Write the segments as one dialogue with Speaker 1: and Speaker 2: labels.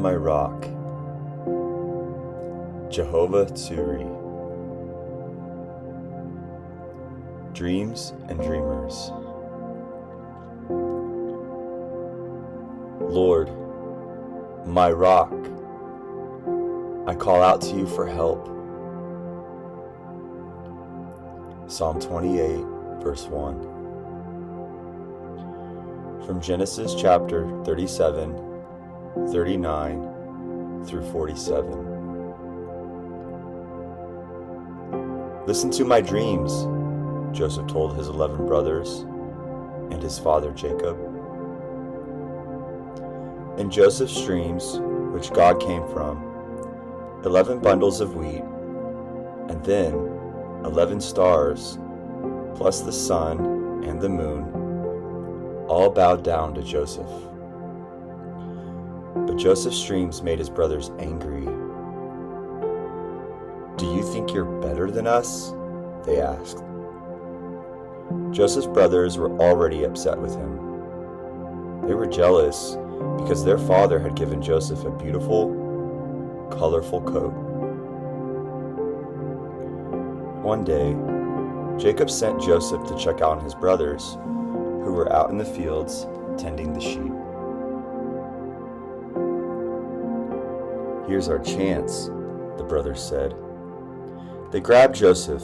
Speaker 1: my rock, Jehovah Tsuri. Dreams and Dreamers. Lord, my rock, I call out to you for help. Psalm 28, verse 1. From Genesis chapter 37, 39 through 47. Listen to my dreams, Joseph told his 11 brothers and his father Jacob. In Joseph's dreams, which God came from, 11 bundles of wheat, and then 11 stars, plus the sun and the moon, all bowed down to Joseph. But Joseph's dreams made his brothers angry. "Do you think you're better than us?" they asked. Joseph's brothers were already upset with him. They were jealous because their father had given Joseph a beautiful, colorful coat. One day, Jacob sent Joseph to check on his brothers, who were out in the fields tending the sheep. "Here's our chance," the brothers said. They grabbed Joseph,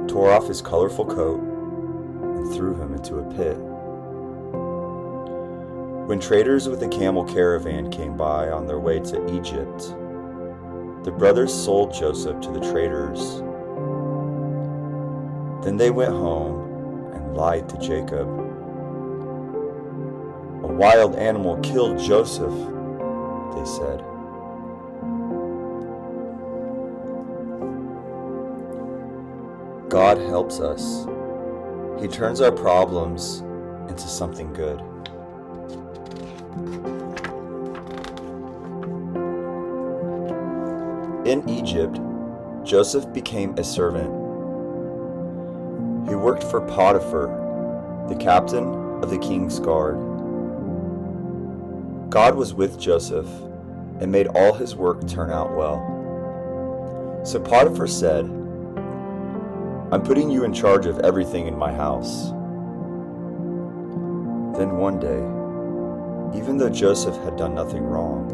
Speaker 1: tore off his colorful coat, and threw him into a pit. When traders with a camel caravan came by on their way to Egypt, the brothers sold Joseph to the traders. Then they went home and lied to Jacob. "A wild animal killed Joseph," they said. God helps us. He turns our problems into something good. In Egypt, Joseph became a servant. He worked for Potiphar, the captain of the king's guard. God was with Joseph and made all his work turn out well. So Potiphar said, "I'm putting you in charge of everything in my house." Then one day, even though Joseph had done nothing wrong,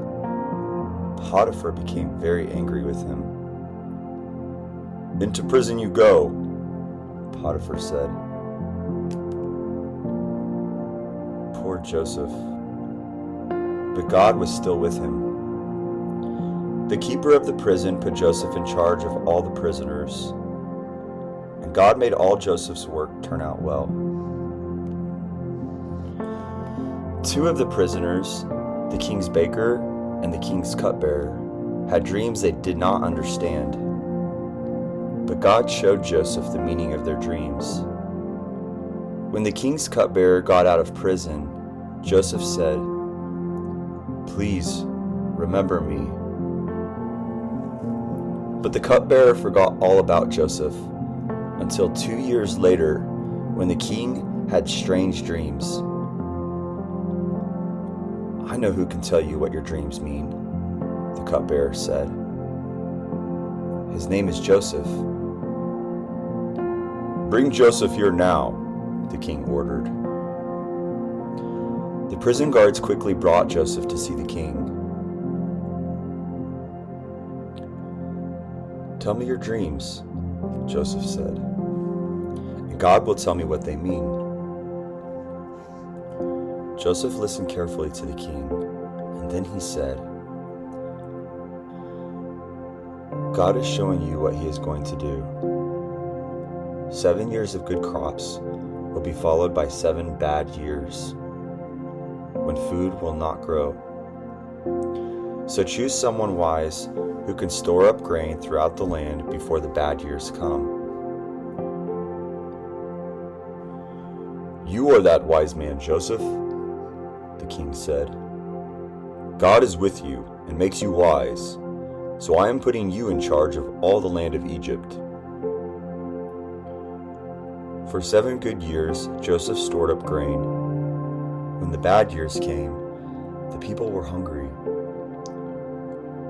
Speaker 1: Potiphar became very angry with him. "Into prison you go," Potiphar said. Poor Joseph. But God was still with him. The keeper of the prison put Joseph in charge of all the prisoners, and God made all Joseph's work turn out well. Two of the prisoners, the king's baker and the king's cupbearer, had dreams they did not understand. But God showed Joseph the meaning of their dreams. When the king's cupbearer got out of prison, Joseph said, "Please, remember me." But the cupbearer forgot all about Joseph until 2 years later, when the king had strange dreams. "I know who can tell you what your dreams mean," the cupbearer said. "His name is Joseph." "Bring Joseph here now," the king ordered. The prison guards quickly brought Joseph to see the king. "Tell me your dreams," Joseph said, "and God will tell me what they mean." Joseph listened carefully to the king, and then he said, "God is showing you what he is going to do. 7 years of good crops will be followed by 7 bad years, when food will not grow. So choose someone wise who can store up grain throughout the land before the bad years come." "You are that wise man, Joseph," the king said. "God is with you and makes you wise, so I am putting you in charge of all the land of Egypt." For 7 good years, Joseph stored up grain. When the bad years came, the people were hungry.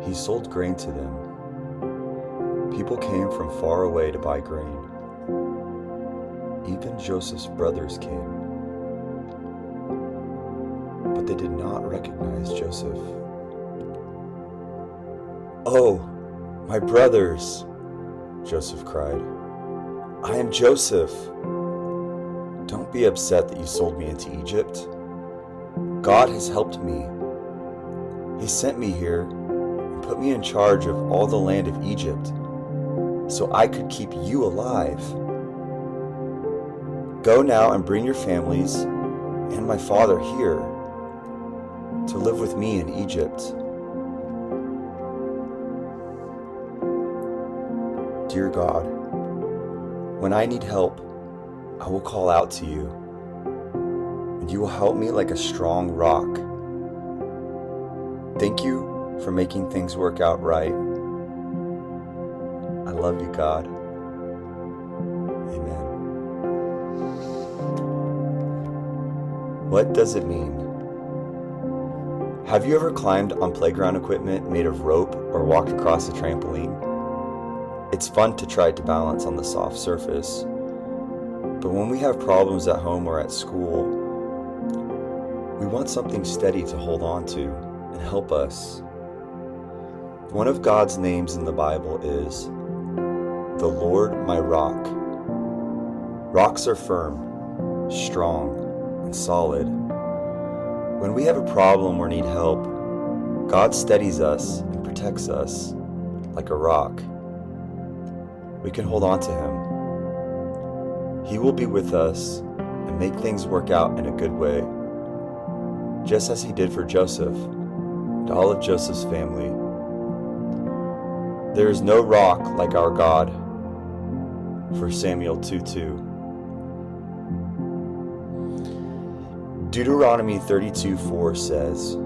Speaker 1: He sold grain to them. People came from far away to buy grain. Even Joseph's brothers came. But they did not recognize Joseph. "Oh, my brothers," Joseph cried. "I am Joseph. Don't be upset that you sold me into Egypt. God has helped me. He sent me here and put me in charge of all the land of Egypt so I could keep you alive. Go now and bring your families and my father here to live with me in Egypt." Dear God, when I need help, I will call out to you, and you will help me like a strong rock. Thank you for making things work out right. I love you, God. Amen. What does it mean? Have you ever climbed on playground equipment made of rope or walked across a trampoline? It's fun to try to balance on the soft surface, but when we have problems at home or at school, we want something steady to hold on to and help us. One of God's names in the Bible is the Lord my rock. Rocks are firm, strong, and solid. When we have a problem or need help, God steadies us and protects us like a rock. We can hold on to Him. He will be with us and make things work out in a good way, just as He did for Joseph and all of Joseph's family. There is no rock like our God. 1 Samuel 2:2. Deuteronomy 32:4 says,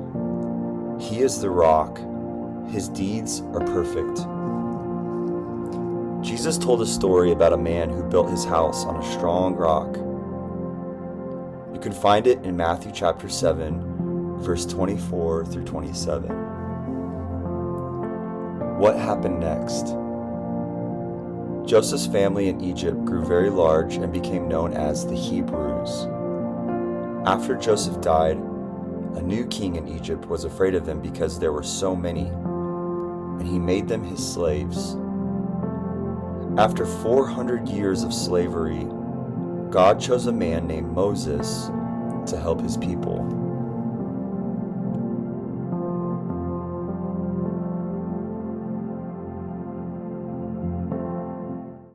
Speaker 1: "He is the rock, His deeds are perfect." Jesus told a story about a man who built his house on a strong rock. You can find it in Matthew chapter 7, verse 24 through 27. What happened next? Joseph's family in Egypt grew very large and became known as the Hebrews. After Joseph died, a new king in Egypt was afraid of them because there were so many, and he made them his slaves. After 400 years of slavery, God chose a man named Moses to help His people.